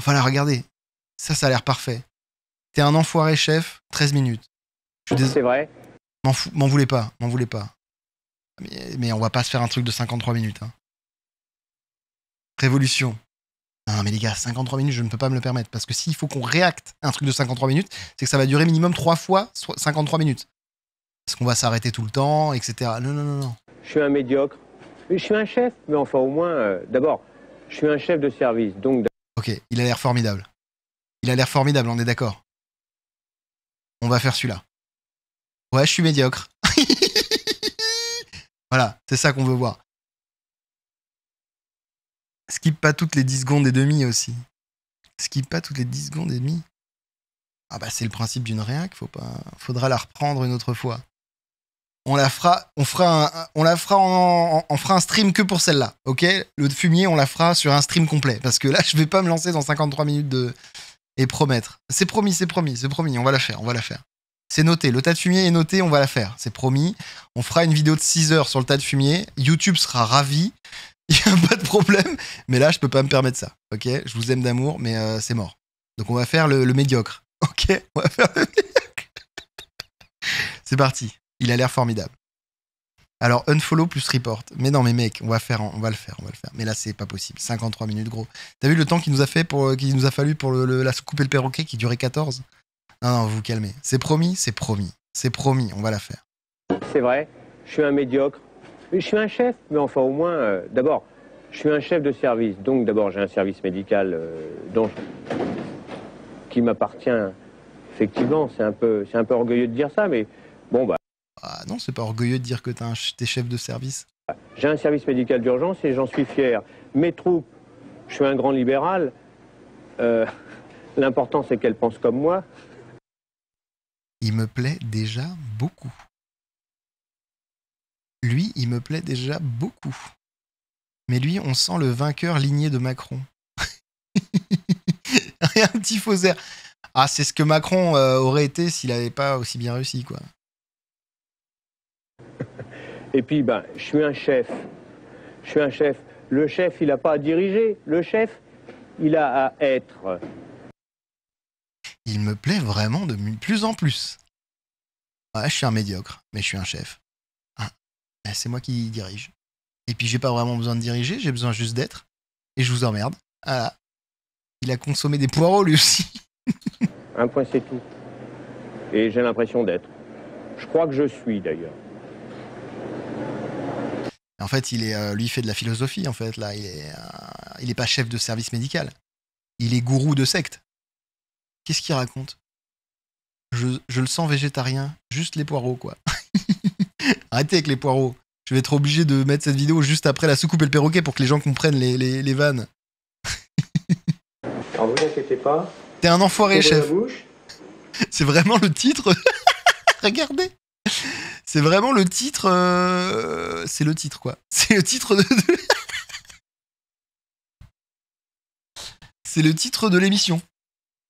Enfin là, regardez. Ça a l'air parfait. T'es un enfoiré chef, 13 minutes. C'est vrai. M'en voulez pas. Mais on va pas se faire un truc de 53 minutes. Hein. Révolution. Non mais les gars, 53 minutes, je ne peux pas me le permettre. Parce que s'il faut qu'on réacte un truc de 53 minutes, c'est que ça va durer minimum 3 fois 53 minutes. Parce qu'on va s'arrêter tout le temps, etc. Non. Je suis un médiocre. Je suis un chef, mais enfin au moins, d'abord, je suis un chef de service. Donc. Ok, il a l'air formidable. On est d'accord. On va faire celui-là. Ouais, je suis médiocre. Voilà, c'est ça qu'on veut voir. Skip pas toutes les 10 secondes et demie aussi. Ah bah c'est le principe d'une réac, faudra la reprendre une autre fois. On fera un stream que pour celle-là, ok? Le fumier, on la fera sur un stream complet. Parce que là, je vais pas me lancer dans 53 minutes et promettre. C'est promis, on va la faire. C'est noté, le tas de fumier est noté, on va la faire, c'est promis. On fera une vidéo de 6 heures sur le tas de fumier, YouTube sera ravi, il n'y a pas de problème, mais là je peux pas me permettre ça, ok? Je vous aime d'amour, mais c'est mort. Donc on va faire le médiocre, ok? On va faire le médiocre. C'est parti, il a l'air formidable. Alors unfollow plus report, mais non mais mec, on va le faire. Mais là c'est pas possible, 53 minutes gros. T'as vu le temps qu'il nous a fallu pour la soucoupe et le perroquet qui durait 14? Non, vous calmez. C'est promis, on va la faire. C'est vrai, je suis un médiocre. Je suis un chef, mais enfin au moins, d'abord, je suis un chef de service. Donc d'abord, j'ai un service médical qui m'appartient. Effectivement, c'est un peu orgueilleux de dire ça, mais bon bah. Ah non, c'est pas orgueilleux de dire que t'es chef de service. J'ai un service médical d'urgence et j'en suis fier. Mes troupes, je suis un grand libéral. L'important, c'est qu'elles pensent comme moi. Il me plaît déjà beaucoup. Lui, il me plaît déjà beaucoup. Mais lui, on sent le vainqueur ligné de Macron. Et un petit faux air. Ah, c'est ce que Macron aurait été s'il n'avait pas aussi bien réussi, quoi. Et puis, ben, je suis un chef. Le chef, il n'a pas à diriger. Le chef, il a à être. Il me plaît vraiment de plus en plus. Ouais, je suis un médiocre, mais je suis un chef. Ah, c'est moi qui dirige. Et puis j'ai pas vraiment besoin de diriger, j'ai besoin juste d'être. Et je vous emmerde. Voilà. Il a consommé des poireaux lui aussi. Un point, c'est tout. Et j'ai l'impression d'être. Je crois que je suis d'ailleurs. En fait, lui, il fait de la philosophie, en fait. Là, il est pas chef de service médical. Il est gourou de secte. Qu'est-ce qu'il raconte? Je le sens végétarien. Juste les poireaux, quoi. Arrêtez avec les poireaux. Je vais être obligé de mettre cette vidéo juste après la soucoupe et le perroquet pour que les gens comprennent les vannes. Alors, vous inquiétez pas. T'es un enfoiré, chef. C'est vraiment le titre. Regardez. C'est vraiment le titre. C'est le titre, quoi. C'est le titre de... C'est le titre de l'émission.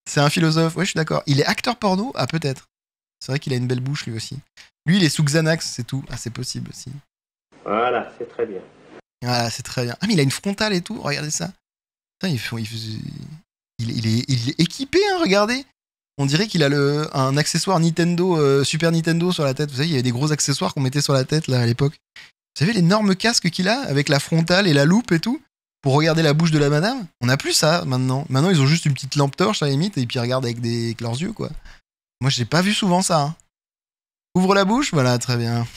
C'est un philosophe. Ouais, je suis d'accord. Il est acteur porno? Ah, peut-être. C'est vrai qu'il a une belle bouche, lui aussi. Lui, il est sous Xanax, c'est tout. Ah, c'est possible aussi. Voilà, c'est très bien. Voilà, c'est très bien. Ah, mais il a une frontale et tout. Regardez ça. Putain, il est équipé, hein, regardez. On dirait qu'il a un accessoire Nintendo, Super Nintendo sur la tête. Vous savez, il y avait des gros accessoires qu'on mettait sur la tête, là, à l'époque. Vous savez, l'énorme casque qu'il a, avec la frontale et la loupe et tout, pour regarder la bouche de la madame. On n'a plus ça, maintenant. Maintenant, ils ont juste une petite lampe torche, à la limite, et puis ils regardent avec leurs yeux, quoi. Moi, j'ai pas vu souvent ça. Hein. Ouvre la bouche, voilà, très bien.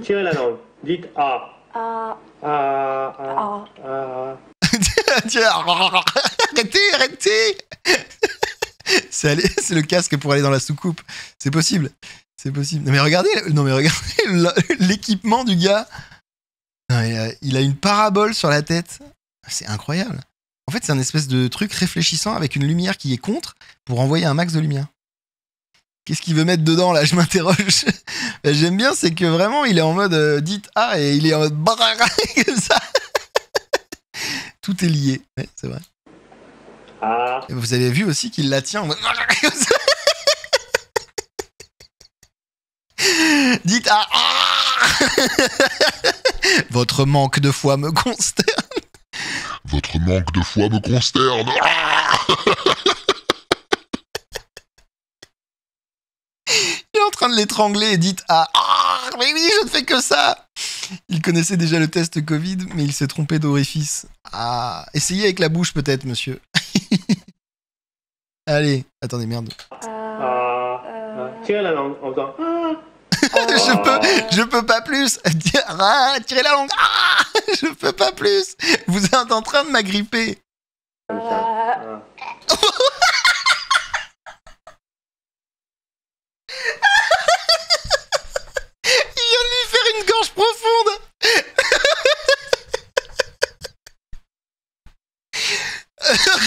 Tirez la langue. Dites A. A. A. A. Arrêtez. C'est le casque pour aller dans la soucoupe. C'est possible. Non mais regardez l'équipement du gars. Non, il a une parabole sur la tête. C'est incroyable. En fait, c'est un espèce de truc réfléchissant avec une lumière qui est contre pour envoyer un max de lumière. Qu'est-ce qu'il veut mettre dedans, là? Je m'interroge. J'aime bien, c'est que vraiment, il est en mode dites A et il est en mode comme ça. Tout est lié. Ouais, c'est vrai. Ah. Vous avez vu aussi qu'il la tient en mode comme ça. Dites A. Votre manque de foi me consterne. Votre manque de foi me consterne. Il est en train de l'étrangler et dit ah, mais oui, je ne fais que ça. Il connaissait déjà le test Covid, mais il s'est trompé d'orifice. Ah, essayez avec la bouche peut-être, monsieur. Allez, attendez, merde. Tirez la langue en faisant. Je peux pas plus. Tirez la langue. Ah, je peux pas plus. Vous êtes en train de m'agripper. Comme ça. Il vient de lui faire une gorge profonde.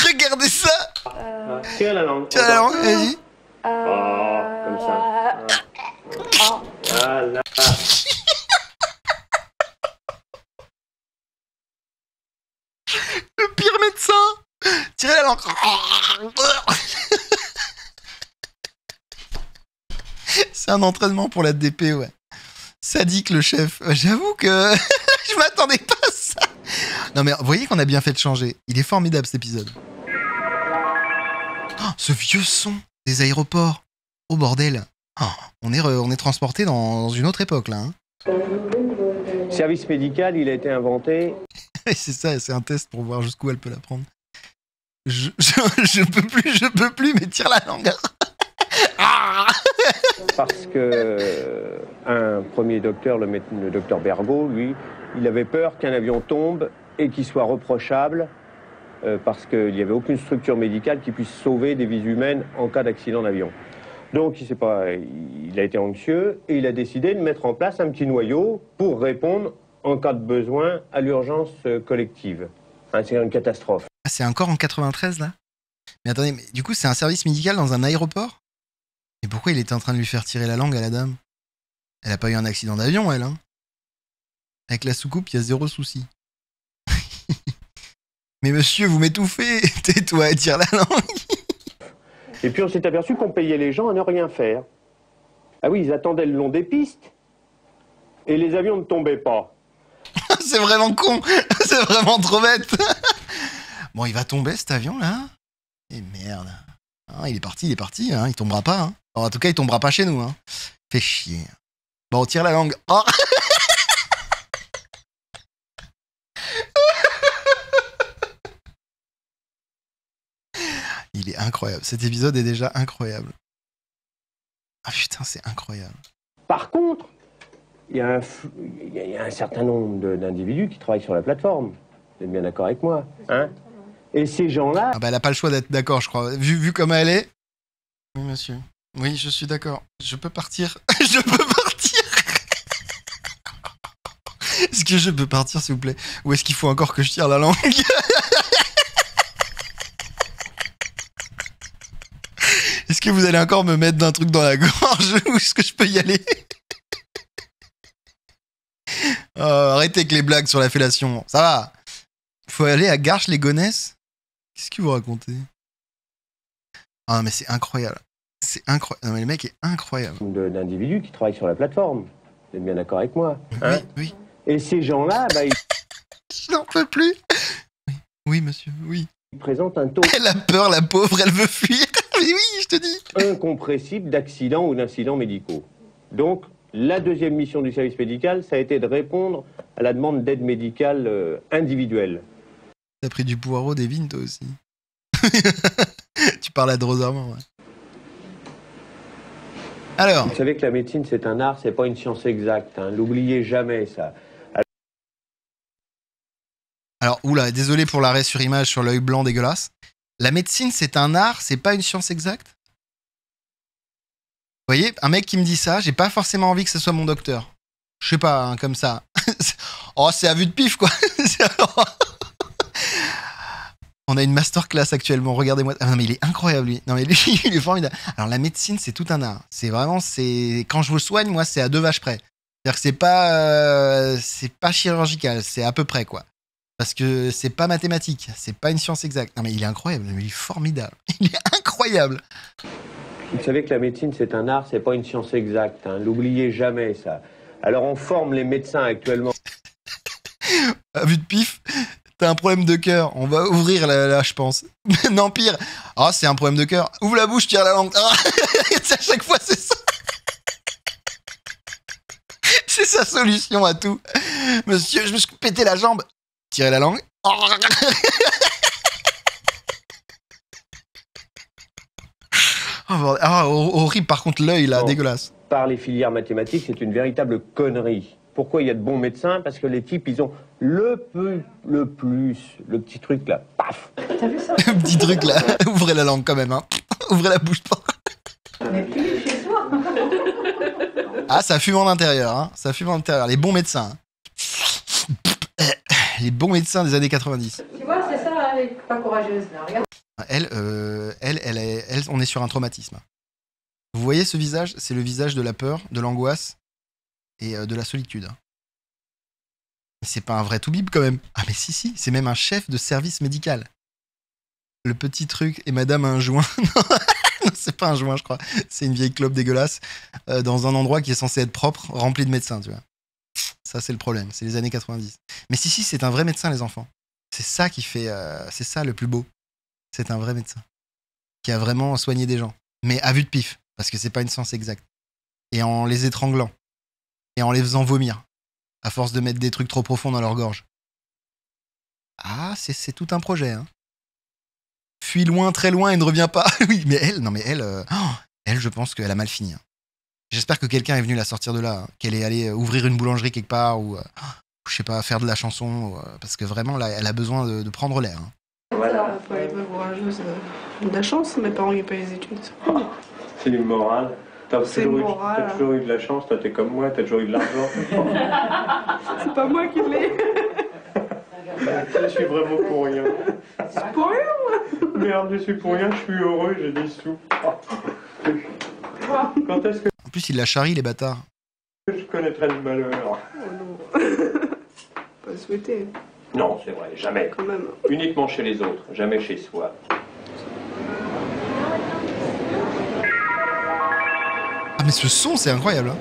Regardez ça. Tirez la langue. Tirez la langue, vas-y. Comme ça. Voilà. Le pire médecin. Tirez la langue. C'est un entraînement pour la DP, ouais. Sadique le chef. J'avoue que je m'attendais pas à ça. Non mais vous voyez qu'on a bien fait de changer. Il est formidable cet épisode. Oh, ce vieux son des aéroports. Oh bordel. Oh, on est transporté dans une autre époque là. Hein. Service médical, il a été inventé. C'est ça, c'est un test pour voir jusqu'où elle peut la prendre. Je peux plus, mais tire la langue. Parce que un premier docteur, le docteur Bergot, lui, il avait peur qu'un avion tombe et qu'il soit reprochable parce qu'il n'y avait aucune structure médicale qui puisse sauver des vies humaines en cas d'accident d'avion. Donc il a été anxieux et il a décidé de mettre en place un petit noyau pour répondre en cas de besoin à l'urgence collective. Hein, c'est une catastrophe. Ah, c'est encore en 93 là. Mais attendez, mais du coup c'est un service médical dans un aéroport? Et pourquoi il était en train de lui faire tirer la langue à la dame? Elle a pas eu un accident d'avion, elle, hein? Avec la soucoupe, il y a zéro souci. Mais monsieur, vous m'étouffez! Tais-toi et tire la langue! Et puis on s'est aperçu qu'on payait les gens à ne rien faire. Ah oui, ils attendaient le long des pistes et les avions ne tombaient pas. C'est vraiment con! C'est vraiment trop bête! Bon, il va tomber cet avion là? Et merde! Ah, il est parti, hein, il tombera pas. Hein. Alors, en tout cas, il tombera pas chez nous. Hein. Fait chier. Bon, on tire la langue. Oh il est incroyable. Cet épisode est déjà incroyable. Ah putain, c'est incroyable. Par contre, il y a un certain nombre d'individus qui travaillent sur la plateforme. Vous êtes bien d'accord avec moi, hein? Et ces gens-là... Ah bah elle a pas le choix d'être d'accord, je crois. Vu comme elle est... Oui, monsieur. Oui, je suis d'accord. Je peux partir. Je peux partir. Est-ce que je peux partir, s'il vous plaît? Ou est-ce qu'il faut encore que je tire la langue? Est-ce que vous allez encore me mettre d'un truc dans la gorge? Ou est-ce que je peux y aller? Arrêtez avec les blagues sur la fellation. Ça va. Faut aller à Garches-les-Gonesse? Qu'est-ce que vous racontez? Ah, mais c'est incroyable. C'est incroyable. Non, mais le mec est incroyable. D'individus qui travaillent sur la plateforme. Vous êtes bien d'accord avec moi, hein? Oui. Et ces gens-là, bah, Je n'en peux plus. Oui, monsieur, oui. ils présentent un taux Elle a peur, la pauvre, elle veut fuir. Mais oui, je te dis. incompressible d'accidents ou d'incidents médicaux. Donc, la deuxième mission du service médical, ça a été de répondre à la demande d'aide médicale individuelle. T'as pris du poireau, Devin, toi aussi. Tu parles à Drosarman, ouais. Alors, Vous savez que la médecine, c'est un art, c'est pas une science exacte. Hein. L'oubliez jamais, ça. oula, désolé pour l'arrêt sur image sur l'œil blanc dégueulasse. La médecine, c'est un art, c'est pas une science exacte? Vous voyez, un mec qui me dit ça, j'ai pas forcément envie que ce soit mon docteur. Je sais pas, hein, comme ça. Oh, c'est à vue de pif, quoi. On a une masterclass actuellement, regardez-moi. Ah non, mais il est incroyable, lui. Non, mais lui, il est formidable. Alors, la médecine, c'est tout un art. C'est vraiment, quand je vous soigne, moi, c'est à 2 vaches près. C'est-à-dire que c'est pas chirurgical, c'est à peu près, quoi. Parce que c'est pas mathématique, c'est pas une science exacte. Non, mais il est incroyable, il est formidable. Il est incroyable. Vous savez que la médecine, c'est un art, c'est pas une science exacte. Hein. L'oubliez jamais, ça. Alors, on forme les médecins actuellement. À vue de pif, T'as un problème de cœur. On va ouvrir là, je pense. Non, pire. Ah, c'est un problème de cœur. Ouvre la bouche, tire la langue. Ah, à chaque fois, c'est ça. C'est sa solution à tout. Monsieur, je me suis pété la jambe. Tirez la langue. Horrible, par contre, l'œil, là, dégueulasse. Par les filières mathématiques, c'est une véritable connerie. Pourquoi il y a de bons médecins? Parce que les types, ils ont le petit truc là, paf. T'as vu ça? Le petit truc là, ouvrez la langue quand même, hein. Ouvrez la bouche pas. Mais plus chez soi. Ah, ça fume en intérieur, hein. Ça fume en intérieur. Les bons médecins. Les bons médecins des années 90. Tu vois, c'est ça, elle est pas courageuse là. Regarde. Elle, on est sur un traumatisme. Vous voyez ce visage? C'est le visage de la peur, de l'angoisse et de la solitude. Mais c'est pas un vrai toubib quand même. Ah mais si, c'est même un chef de service médical. Le petit truc, et madame a un joint. Non, c'est pas un joint, je crois. C'est une vieille clope dégueulasse dans un endroit qui est censé être propre, rempli de médecins, tu vois. Ça, c'est le problème. C'est les années 90. Mais si, c'est un vrai médecin, les enfants. C'est ça qui fait... c'est ça le plus beau. C'est un vrai médecin. Qui a vraiment soigné des gens. Mais à vue de pif. Parce que c'est pas une science exacte. Et en les étranglant. Et en les faisant vomir. À force de mettre des trucs trop profonds dans leur gorge. Ah, c'est tout un projet, hein. Fuis loin, très loin et ne reviens pas. Oui, mais elle, je pense qu'elle a mal fini. Hein. J'espère que quelqu'un est venu la sortir de là. Hein. Qu'elle est allée ouvrir une boulangerie quelque part ou, je sais pas, faire de la chanson. Parce que vraiment, là, elle a besoin de prendre l'air. Hein. Voilà, faut aller courageuse. De la chance, mes parents n'ont pas les études. C'est du moral. T'as toujours eu de la chance, toi t'es comme moi, t'as toujours eu de l'argent. C'est pas moi qui l'ai. Je suis vraiment pour rien. C'est pour rien, moi. Merde, je suis pour rien, je suis heureux, j'ai des sous. Quand est-ce que En plus, il la charrie, les bâtards. je connaîtrai le malheur? Oh non. Pas souhaité, Non, c'est vrai, jamais. quand même. Uniquement chez les autres, jamais chez soi. Ah, mais ce son, c'est incroyable. Hein.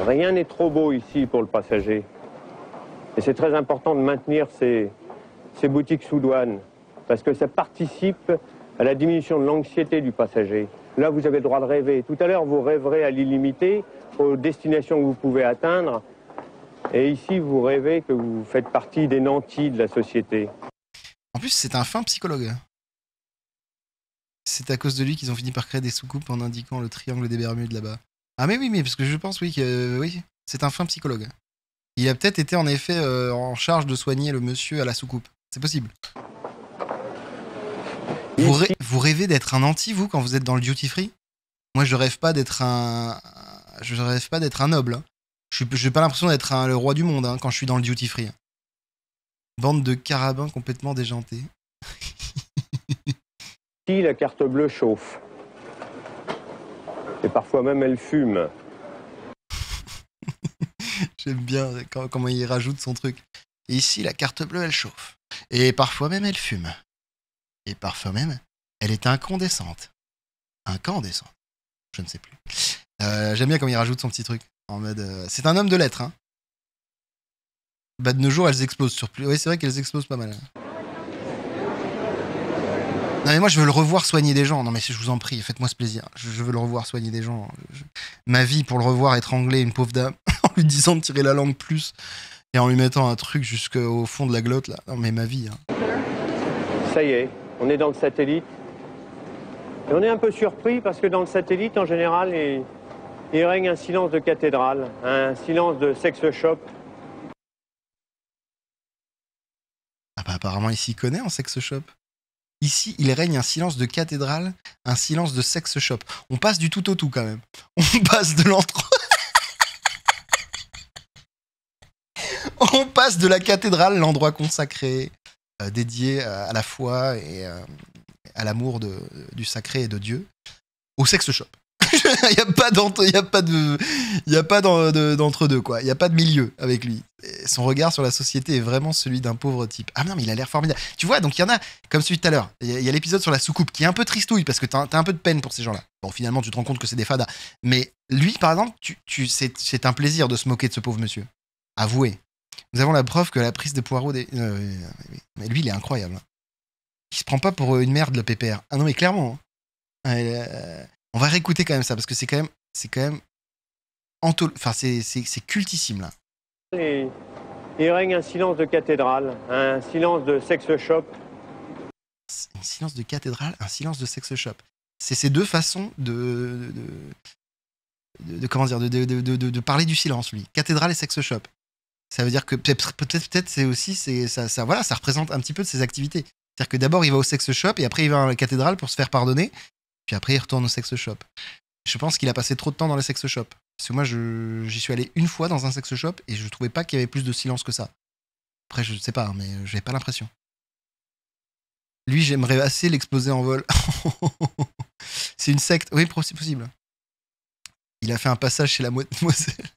Rien n'est trop beau ici pour le passager. Et c'est très important de maintenir ces boutiques sous douane, parce que ça participe à la diminution de l'anxiété du passager. Là, vous avez le droit de rêver. Tout à l'heure, vous rêverez à l'illimité, aux destinations que vous pouvez atteindre. Et ici, vous rêvez que vous faites partie des nantis de la société. En plus, c'est un fin psychologue. C'est à cause de lui qu'ils ont fini par créer des soucoupes en indiquant le triangle des Bermudes là-bas. Ah mais oui, parce que je pense oui c'est un fin psychologue. Il a peut-être été en effet en charge de soigner le monsieur à la soucoupe. C'est possible. Vous rêvez d'être un nanti, vous, quand vous êtes dans le duty free? Moi, je rêve pas d'être un noble. Hein. J'ai pas l'impression d'être le roi du monde hein, quand je suis dans le duty free. Bande de carabins complètement déjantés. Ici, la carte bleue chauffe. Et parfois même, elle fume. J'aime bien comment il rajoute son truc. Et ici, la carte bleue, elle chauffe. Et parfois même, elle fume. Et parfois même, elle est incandescente. Incandescente. Je ne sais plus. J'aime bien comment il rajoute son petit truc. En mode... c'est un homme de lettres. Hein. Bah, de nos jours, elles explosent sur plus... Oui, c'est vrai qu'elles explosent pas mal. Hein. Non mais moi je veux le revoir soigner des gens. Non mais je vous en prie, faites-moi ce plaisir. Je veux le revoir soigner des gens. Ma vie pour le revoir étrangler une pauvre dame en lui disant de tirer la langue plus et en lui mettant un truc jusqu'au fond de la glotte là. Non mais ma vie. Hein. Ça y est, on est dans le satellite. Et on est un peu surpris parce que dans le satellite en général il règne un silence de cathédrale, un silence de sex shop. Ah bah apparemment il s'y connaît en sex shop. Ici, il règne un silence de cathédrale, un silence de sex shop. On passe du tout au tout quand même. On passe de l'entre... On passe de la cathédrale, l'endroit consacré, dédié à la foi et à l'amour du sacré et de Dieu, au sex shop. Il n'y a pas d'entre-deux, quoi. Il n'y a pas de milieu avec lui. Et son regard sur la société est vraiment celui d'un pauvre type. Ah non, mais il a l'air formidable. Tu vois, donc il y en a, comme celui de tout à l'heure, il y a l'épisode sur la soucoupe qui est un peu tristouille parce que t'as un peu de peine pour ces gens-là. Bon, finalement, tu te rends compte que c'est des fadas. Mais lui, par exemple, c'est un plaisir de se moquer de ce pauvre monsieur. Avouez. Nous avons la preuve que la prise de Poirot mais lui, il est incroyable. Hein. Il se prend pas pour une merde, le PPR. Ah non, mais clairement. Hein. On va réécouter quand même ça, parce que c'est quand même enfin, c'est cultissime, là. Et il règne un silence de cathédrale, un silence de sex shop. Un silence de cathédrale, un silence de sex shop. C'est ces deux façons comment dire, de parler du silence, lui. Cathédrale et sex shop. Ça veut dire que peut-être c'est aussi, ça représente un petit peu de ses activités. C'est-à-dire que d'abord, il va au sex shop et après, il va à la cathédrale pour se faire pardonner. Puis après, il retourne au sex shop. Je pense qu'il a passé trop de temps dans les sex shops. Parce que moi, j'y suis allé une fois dans un sex shop et je trouvais pas qu'il y avait plus de silence que ça. Après, je sais pas, hein, mais j'avais pas l'impression. Lui, j'aimerais assez l'exploser en vol. C'est une secte. Oui, c'est possible. Il a fait un passage chez la Moselle.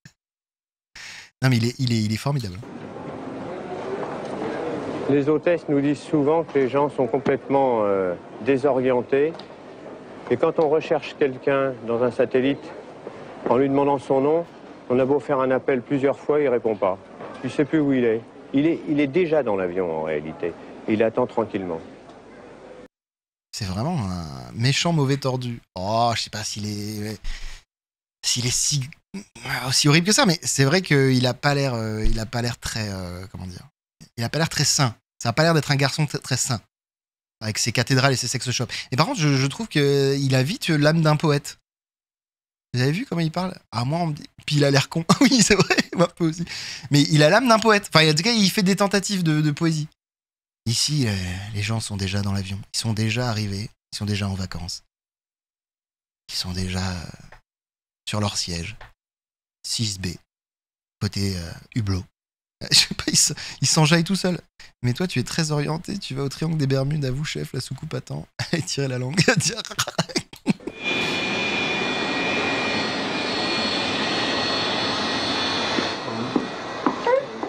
Non, mais il est formidable. Les hôtesses nous disent souvent que les gens sont complètement désorientés. Et quand on recherche quelqu'un dans un satellite, en lui demandant son nom, on a beau faire un appel plusieurs fois, il répond pas. Il sait plus où il est. Il est déjà dans l'avion en réalité. Il attend tranquillement. C'est vraiment un méchant mauvais tordu. Oh, je sais pas s'il est si aussi horrible que ça, mais c'est vrai qu'il a pas l'air très comment dire. Il a pas l'air très sain. Ça a pas l'air d'être un garçon très sain avec ses cathédrales et ses sex shops. Et par contre, je trouve qu'il a vite l'âme d'un poète. Vous avez vu comment il parle? Ah, moi, on me dit. Puis il a l'air con. Oui, c'est vrai, un peu aussi. Mais il a l'âme d'un poète. Enfin, en tout cas, il fait des tentatives de poésie. Ici, les gens sont déjà dans l'avion. Ils sont déjà arrivés. Ils sont déjà en vacances. Ils sont déjà sur leur siège. 6B. Côté hublot. Je sais pas, il s'enjaille tout seul. Mais toi, tu es très orienté. Tu vas au triangle des Bermudes, à vous, chef, la soucoupe attend. Et tirer la langue.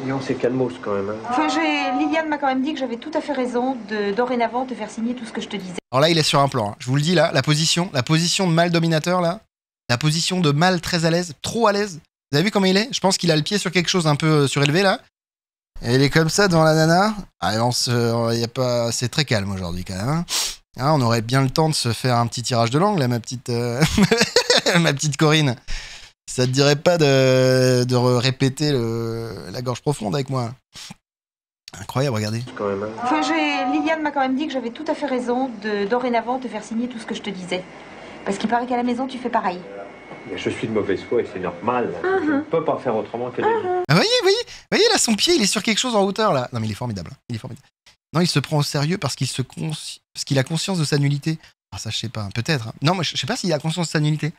Non, c'est calmos quand même. Hein. Enfin, Liliane m'a quand même dit que j'avais tout à fait raison de dorénavant te faire signer tout ce que je te disais. Alors là, il est sur un plan. Hein. Je vous le dis là, la position de mâle dominateur là, la position de mâle très à l'aise, trop à l'aise. Vous avez vu comment il est? Je pense qu'il a le pied sur quelque chose un peu surélevé là. Et il est comme ça devant la nana. Ah, c'est très calme aujourd'hui quand même. Hein, on aurait bien le temps de se faire un petit tirage de langue là, ma petite, ma petite Corinne. Ça te dirait pas de répéter la gorge profonde avec moi? Incroyable, regardez. Quand même, hein. Enfin, Liliane m'a quand même dit que j'avais tout à fait raison de dorénavant te faire signer tout ce que je te disais. Parce qu'il paraît qu'à la maison, tu fais pareil. Mais je suis de mauvaise foi et c'est normal. Je ne peux pas faire autrement que Ah, voyez, là, son pied, il est sur quelque chose en hauteur, là. Non, mais il est formidable. Il est formidable. Non, il se prend au sérieux parce qu'il a conscience de sa nullité. Ah, ça, je sais pas. Peut-être. Hein. Non, moi, je sais pas s'il a conscience de sa nullité.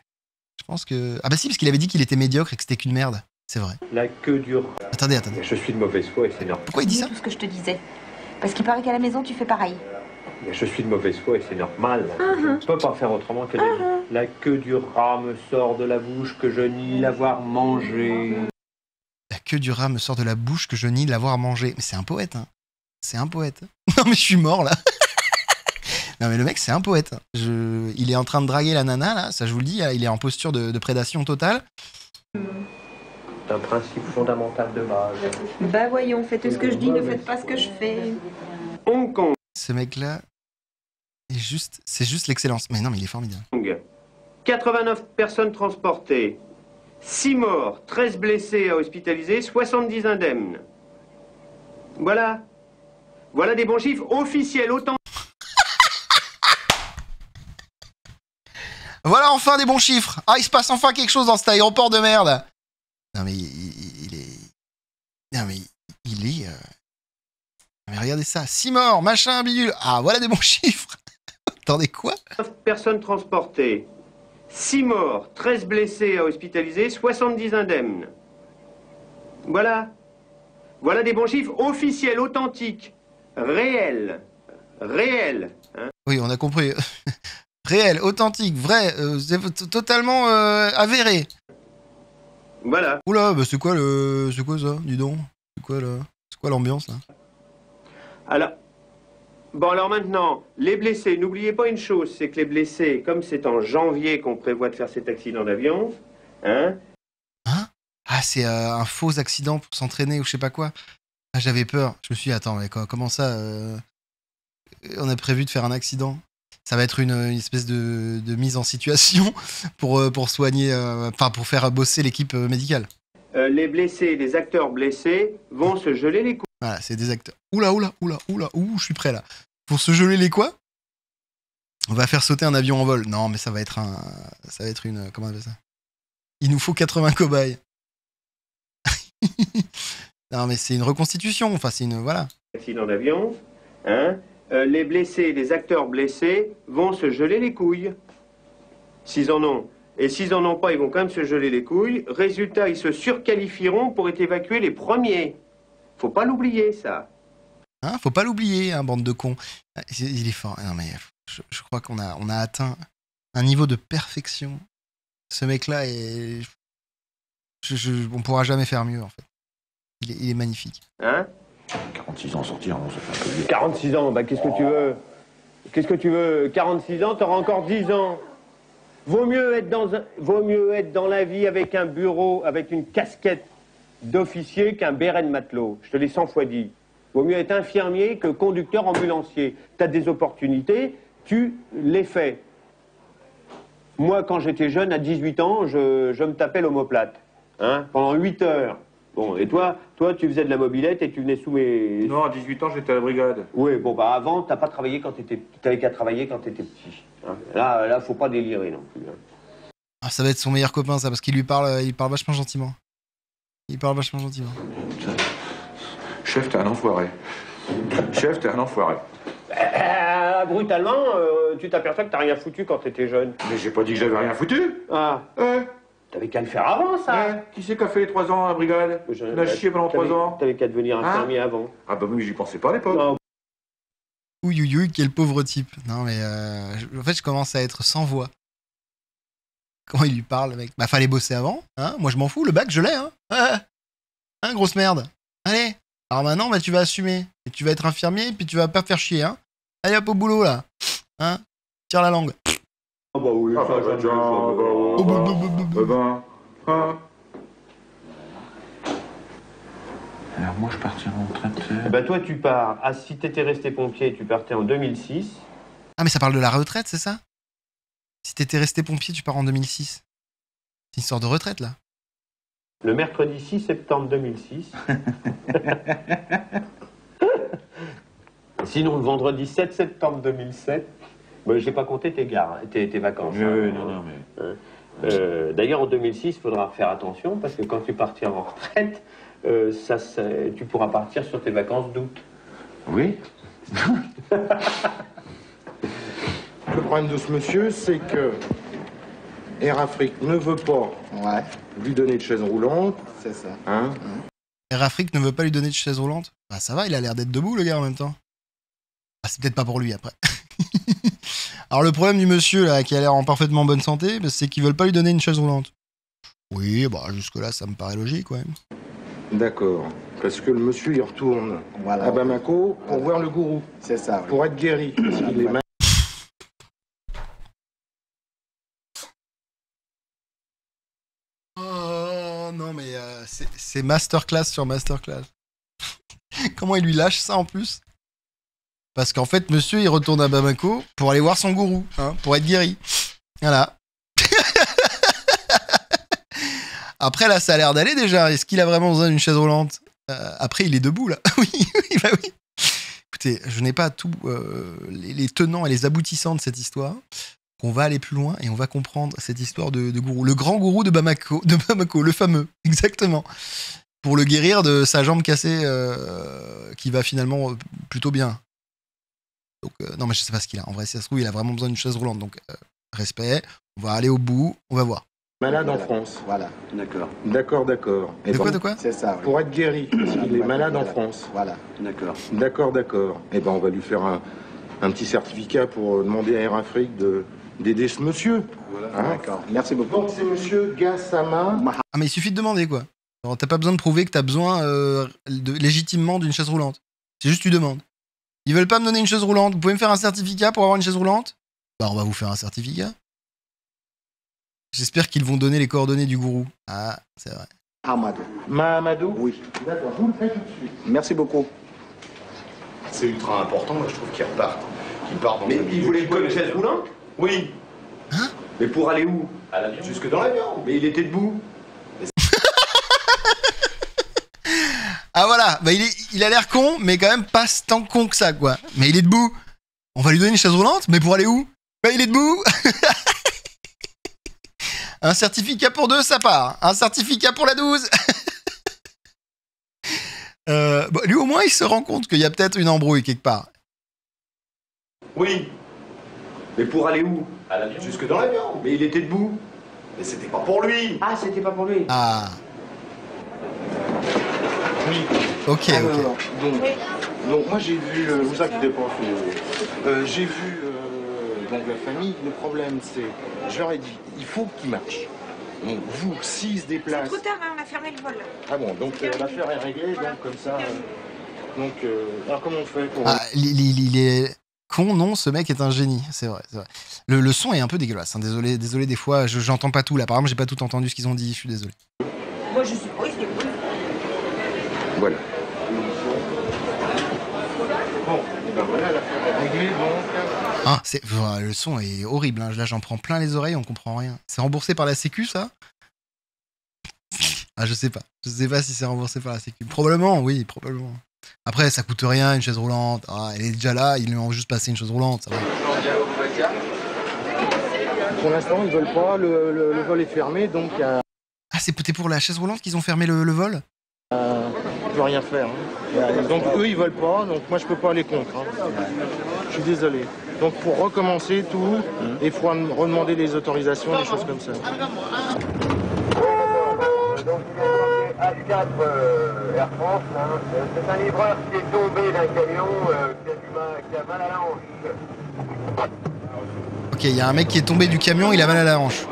Je pense que... Ah bah si, parce qu'il avait dit qu'il était médiocre et que c'était qu'une merde. C'est vrai. La queue dure. Attendez. Je suis de mauvaise foi et c'est normal. Pourquoi il dit ça? Tout ce que je te disais. Parce qu'il paraît qu'à la maison, tu fais pareil. Je suis de mauvaise foi et c'est normal. Je ne peux pas faire autrement que la queue du rat me sort de la bouche que je nie l'avoir mangé. La queue du rat me sort de la bouche que je nie l'avoir mangé. Mais c'est un poète, hein. C'est un poète. Non, mais je suis mort, là. Non, mais le mec, c'est un poète. Il est en train de draguer la nana, là. Ça, je vous le dis, il est en posture de prédation totale. C'est un principe fondamental de base. Bah voyons, faites ce que je dis, ne faites pas ce que je fais. Hong Kong. Ce mec-là, c'est juste l'excellence. Mais non, mais il est formidable. 89 personnes transportées. 6 morts, 13 blessés à hospitaliser, 70 indemnes. Voilà. Voilà des bons chiffres officiels, autant. Voilà enfin des bons chiffres. Ah, il se passe enfin quelque chose dans cet aéroport de merde. Non mais il est... Non mais il est... Mais regardez ça. 6 morts, machin, bidule. Ah, voilà des bons chiffres. Attendez, quoi? 9 personnes transportées. 6 morts, 13 blessés à hospitaliser, 70 indemnes. Voilà. Voilà des bons chiffres officiels, authentiques. Réels. Réels. Hein. Oui, on a compris. Réel, authentique, vrai, totalement avéré. Voilà. Oula, bah c'est quoi ça, dis donc? C'est quoi l'ambiance là? Alors maintenant, les blessés, n'oubliez pas une chose, c'est que les blessés, comme c'est en janvier qu'on prévoit de faire cet accident d'avion, hein? Hein? Ah, c'est un faux accident pour s'entraîner ou je sais pas quoi. Ah, j'avais peur. Je me suis dit, attends, mais comment ça on a prévu de faire un accident. Ça va être une espèce de mise en situation pour soigner, enfin pour faire bosser l'équipe médicale. Les blessés, les acteurs blessés vont se geler les couilles. Voilà, c'est des acteurs. Oula, je suis prêt là. Pour se geler les quoi? On va faire sauter un avion en vol. Non, mais ça va être une, comment on appelle ça? Il nous faut 80 cobayes. Non, mais c'est une reconstitution. Enfin, c'est une, voilà. Accident d'avion, hein? Les blessés, les acteurs blessés vont se geler les couilles. S'ils en ont. Et s'ils en ont pas, ils vont quand même se geler les couilles. Résultat, ils se surqualifieront pour être évacués les premiers. Faut pas l'oublier, ça. Hein, faut pas l'oublier, hein, bande de cons. Il est fort. Non, mais je crois qu'on a atteint un niveau de perfection. Ce mec-là est. On pourra jamais faire mieux, en fait. Il est magnifique. Hein? 46 ans sortir, non, ça fait un peu vieux. 46 ans, bah qu'est-ce que tu veux? Qu'est-ce que tu veux? 46 ans, t'auras encore 10 ans. Vaut mieux être dans la vie avec un bureau, avec une casquette d'officier qu'un béret de matelot. Je te l'ai 100 fois dit. Vaut mieux être infirmier que conducteur ambulancier. T'as des opportunités, tu les fais. Moi, quand j'étais jeune, à 18 ans, je me tapais l'omoplate. Hein, pendant 8 heures. Bon, et toi, tu faisais de la mobilette et tu venais sous mes... Non, à 18 ans, j'étais à la brigade. Oui, bon, bah avant, t'as pas travaillé quand t'avais qu'à travailler quand t'étais petit. Hein. Là, faut pas délirer non plus. Hein. Ah, ça va être son meilleur copain, ça, parce qu'il parle vachement gentiment. Chef, t'es un enfoiré. Chef, t'es un enfoiré. Brutalement, tu t'aperçois que t'as rien foutu quand t'étais jeune. Mais j'ai pas dit que j'avais rien foutu. Ah, t'avais qu'à le faire avant, ça. Qui c'est qui a fait les 3 ans à la brigade? On a chié pendant 3 ans. T'avais qu'à devenir infirmier avant. Ah bah oui, j'y pensais pas à l'époque. Non. Ouïouïouï, quel pauvre type. Non, mais en fait, je commence à être sans voix. Comment il lui parle, mec? Bah, fallait bosser avant. Hein, moi, je m'en fous. Le bac, je l'ai. Hein, grosse merde. Allez. Alors maintenant, bah, tu vas assumer. Et tu vas être infirmier, puis tu vas pas faire chier. Hein. Allez, hop, au boulot, là. Hein, tire la langue. Ah bah oui, Alors moi, je partirai en retraite. Bah toi, tu pars. Ah, si t'étais resté pompier, tu partais en 2006. Ah, mais ça parle de la retraite, c'est ça? Si t'étais resté pompier, tu pars en 2006. C'est une sorte de retraite, là. Le mercredi 6 septembre 2006. Sinon, le vendredi 7 septembre 2007. Bah, j'ai pas compté tes vacances. Non, mais... D'ailleurs, en 2006, il faudra faire attention parce que quand tu partiras en retraite, tu pourras partir sur tes vacances d'août. Oui. Le problème de ce monsieur, c'est que Air Afrique ne veut pas lui donner de chaise roulante. C'est ça. Hein? Air Afrique ne veut pas lui donner de chaise roulante? Bah ça va, il a l'air d'être debout, le gars, en même temps. Ah, c'est peut-être pas pour lui, après. Alors le problème du monsieur, là, qui a l'air en parfaitement bonne santé, bah, c'est qu'ils veulent pas lui donner une chaise roulante. Oui, bah jusque-là, ça me paraît logique, ouais. D'accord. Parce que le monsieur, il retourne à Bamako pour voir le gourou. C'est ça. Pour être guéri. Parce qu'il est malade. Oh non, mais c'est masterclass sur masterclass. Comment il lui lâche ça en plus? Parce qu'en fait, monsieur, il retourne à Bamako pour aller voir son gourou, hein, pour être guéri. Voilà. Après, là, ça a l'air d'aller déjà. Est-ce qu'il a vraiment besoin d'une chaise roulante? Après, il est debout, là. Oui, bah oui. Écoutez, je n'ai pas tous les tenants et les aboutissants de cette histoire. On va aller plus loin et on va comprendre cette histoire de gourou. Le grand gourou de Bamako, le fameux, exactement. Pour le guérir de sa jambe cassée qui va finalement plutôt bien. Donc, non, mais je sais pas ce qu'il a. En vrai, si ça se trouve, il a vraiment besoin d'une chaise roulante. Donc, respect. On va aller au bout. On va voir. Malade en France. Voilà. D'accord. D'accord. Et De quoi? C'est ça. pour être guéri. Parce qu'il est malade en France. Voilà. D'accord. Eh ben, on va lui faire un petit certificat pour demander à Air Afrique d'aider ce monsieur. Voilà. Hein? D'accord. Merci beaucoup. Donc c'est monsieur Gassama. Ah, mais il suffit de demander, quoi. Alors, t'as pas besoin de prouver que t'as besoin légitimement d'une chaise roulante. C'est juste tu demandes. Ils veulent pas me donner une chaise roulante. Vous pouvez me faire un certificat pour avoir une chaise roulante? Bah, on va vous faire un certificat. J'espère qu'ils vont donner les coordonnées du gourou. Ah, c'est vrai. Amadou. Mahamadou? Oui. D'accord, vous le faites tout de suite. Merci beaucoup. C'est ultra important, moi je trouve qu'ils repartent. Qu'ils partent dans Mais un il milieu voulait qui quoi, une connaît. chaise roulante? Oui. Hein? Mais pour aller où? À l'avion. Jusque dans l'avion. Mais il était debout. Ah voilà, bah il a l'air con, mais quand même pas tant con que ça, quoi. Mais il est debout. On va lui donner une chaise roulante, mais pour aller où? Bah il est debout. Un certificat pour 2, ça part. Un certificat pour la 12. Bon, lui au moins il se rend compte qu'il y a peut-être une embrouille quelque part. Oui. Mais pour aller où? À l'avion. Jusque dans l'avion. Mais il était debout. Mais c'était pas pour lui. Ah, c'était pas pour lui. Ah. Oui. Ok, Alors, ok. donc moi j'ai vu, vous inquiétez pas, j'ai vu donc la famille. Le problème c'est, je leur ai dit, il faut qu'ils marchent. Donc vous, s'ils se C'est déplacent. trop tard, hein, on a fermé le vol. Ah bon, donc l'affaire est réglée, donc comme ça. Donc, alors comment on fait pour. Ah, il est con, non, ce mec est un génie, c'est vrai, c'est vrai. Le son est un peu dégueulasse, hein. Désolé des fois, j'entends pas tout là. Par exemple, j'ai pas tout entendu ce qu'ils ont dit, je suis désolé. Moi, je suppose que oui. Voilà. Bon, et ben voilà, l'affaire est réglée, donc. Ah, le son est horrible, hein. Là j'en prends plein les oreilles, on comprend rien. C'est remboursé par la sécu ça? Ah je sais pas si c'est remboursé par la sécu. Probablement, oui, probablement. Après ça coûte rien, une chaise roulante. Ah, elle est déjà là, ils lui ont juste passé une chaise roulante, ça va. Pour l'instant, ils veulent pas, le vol est fermé, donc Ah c'est peut-être pour la chaise roulante qu'ils ont fermé le vol? on peut rien faire. Hein. Donc eux, ils veulent pas, donc moi je peux pas aller contre. Hein. Je suis désolé. Donc pour recommencer tout, il faut redemander les autorisations, des choses comme ça. Donc H4 Air France, hein. C'est un livreur qui est tombé d'un camion qui a mal à la hanche. Ok, il y a un mec qui est tombé du camion, il a mal à la hanche.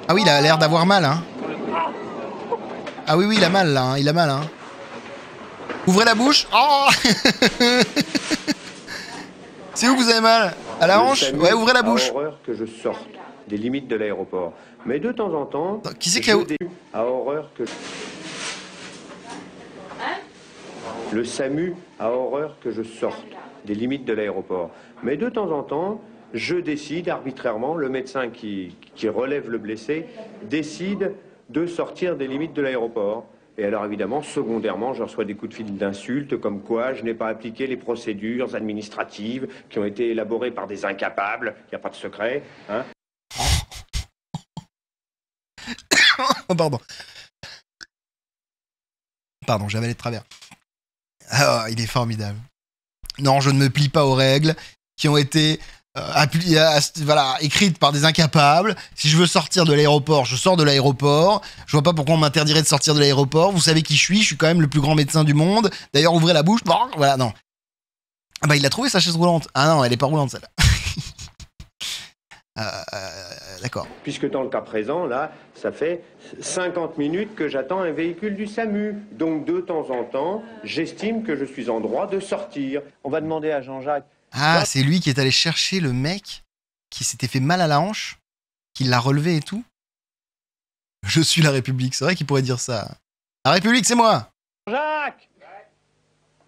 Ah oui, il a l'air d'avoir mal, hein. Ah oui, il a mal là, hein. Il a mal, hein. Ouvrez la bouche. Oh. C'est où que vous avez mal? À la hanche? Ouais, ouvrez la bouche. A horreur que je sorte des limites de l'aéroport. Mais de temps en temps... Qui c'est qui a... A horreur que... Le SAMU a horreur que je sorte des limites de l'aéroport. Mais de temps en temps, je décide arbitrairement, le médecin qui relève le blessé, décide de sortir des limites de l'aéroport. Et alors évidemment, secondairement, je reçois des coups de fil d'insultes comme quoi je n'ai pas appliqué les procédures administratives qui ont été élaborées par des incapables, il n'y a pas de secret. Hein. Oh, pardon. Pardon, j'avais les de travers. Ah, il est formidable. Non, je ne me plie pas aux règles qui ont été écrites par des incapables. Si je veux sortir de l'aéroport, je sors de l'aéroport. Je vois pas pourquoi on m'interdirait de sortir de l'aéroport. Vous savez qui je suis quand même le plus grand médecin du monde. D'ailleurs, ouvrez la bouche. Bon, voilà, non. Ah bah, il a trouvé sa chaise roulante. Ah non, elle est pas roulante, celle-là. D'accord. Puisque dans le cas présent, là, ça fait 50 minutes que j'attends un véhicule du SAMU. Donc de temps en temps, j'estime que je suis en droit de sortir. On va demander à Jean-Jacques. Ah, c'est lui qui est allé chercher le mec qui s'était fait mal à la hanche, qui l'a relevé et tout. Je suis la République, c'est vrai qu'il pourrait dire ça. La République, c'est moi. Jacques.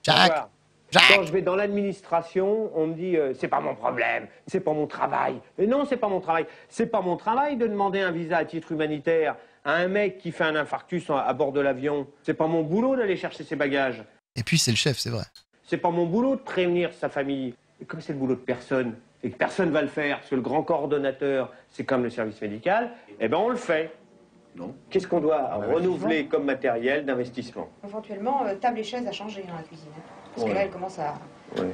Jacques. Quand je vais dans l'administration, on me dit c'est pas mon problème, c'est pas mon travail. Et non, c'est pas mon travail. C'est pas mon travail de demander un visa à titre humanitaire à un mec qui fait un infarctus à bord de l'avion. C'est pas mon boulot d'aller chercher ses bagages. Et puis c'est le chef, c'est vrai. C'est pas mon boulot de prévenir sa famille. Et comme c'est le boulot de personne, et que personne va le faire, parce que le grand coordonnateur, c'est comme le service médical, eh ben on le fait. Non. Qu'est-ce qu'on doit renouveler comme matériel d'investissement? Éventuellement, table et chaise à changer dans la cuisine. Parce que là, elle commence à... Ouais.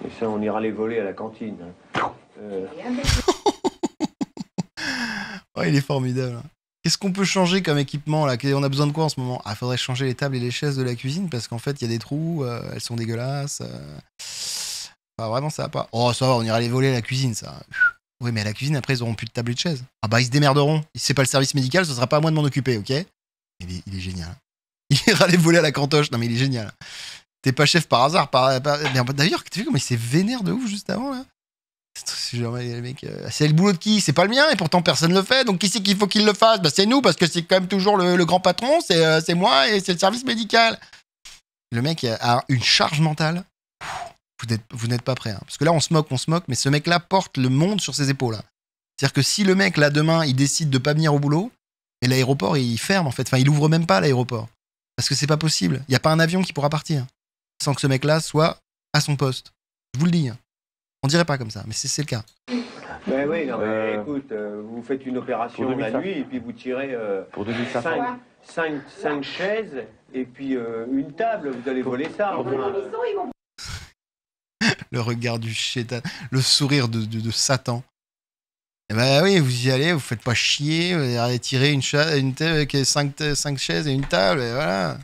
Et ça, on ira les voler à la cantine. Oh, il est formidable. Qu'est-ce qu'on peut changer comme équipement là? On a besoin de quoi en ce moment? Ah, faudrait changer les tables et les chaises de la cuisine parce qu'en fait, il y a des trous, elles sont dégueulasses. Enfin, vraiment, ça va pas. Oh, ça va, on ira les voler à la cuisine, ça. Oui, mais à la cuisine, après, ils auront plus de table et de chaises. Ah bah, ils se démerderont. Si c'est pas le service médical, ce sera pas à moi de m'en occuper, ok? Il est génial. Il ira les voler à la cantoche. Non, mais il est génial. T'es pas chef par hasard. D'ailleurs, t'as vu comment il s'est vénère de ouf juste avant, là? C'est genre, les mecs, c'est le boulot de qui? C'est pas le mien et pourtant personne le fait. Donc qui c'est qu'il faut qu'il le fasse? Bah, c'est nous parce que c'est quand même toujours le grand patron, c'est moi et c'est le service médical. Le mec a une charge mentale. Vous n'êtes pas prêts. Hein. Parce que là, on se moque, mais ce mec-là porte le monde sur ses épaules. Hein. C'est-à-dire que si le mec, là, demain, il décide de pas venir au boulot, et l'aéroport, il ferme, en fait. Enfin, il ouvre même pas l'aéroport. Parce que c'est pas possible. Il n'y a pas un avion qui pourra partir sans que ce mec-là soit à son poste. Je vous le dis. Hein. On dirait pas comme ça, mais c'est le cas. Ben oui, non, mais écoute, vous faites une opération la nuit et puis vous tirez Pour 2500. 5 chaises et puis une table, vous allez voler ça. Le regard du chétan, le sourire de Satan. Eh ben oui, vous y allez, vous faites pas chier, vous allez tirer une table avec 5 chaises et une table, et voilà.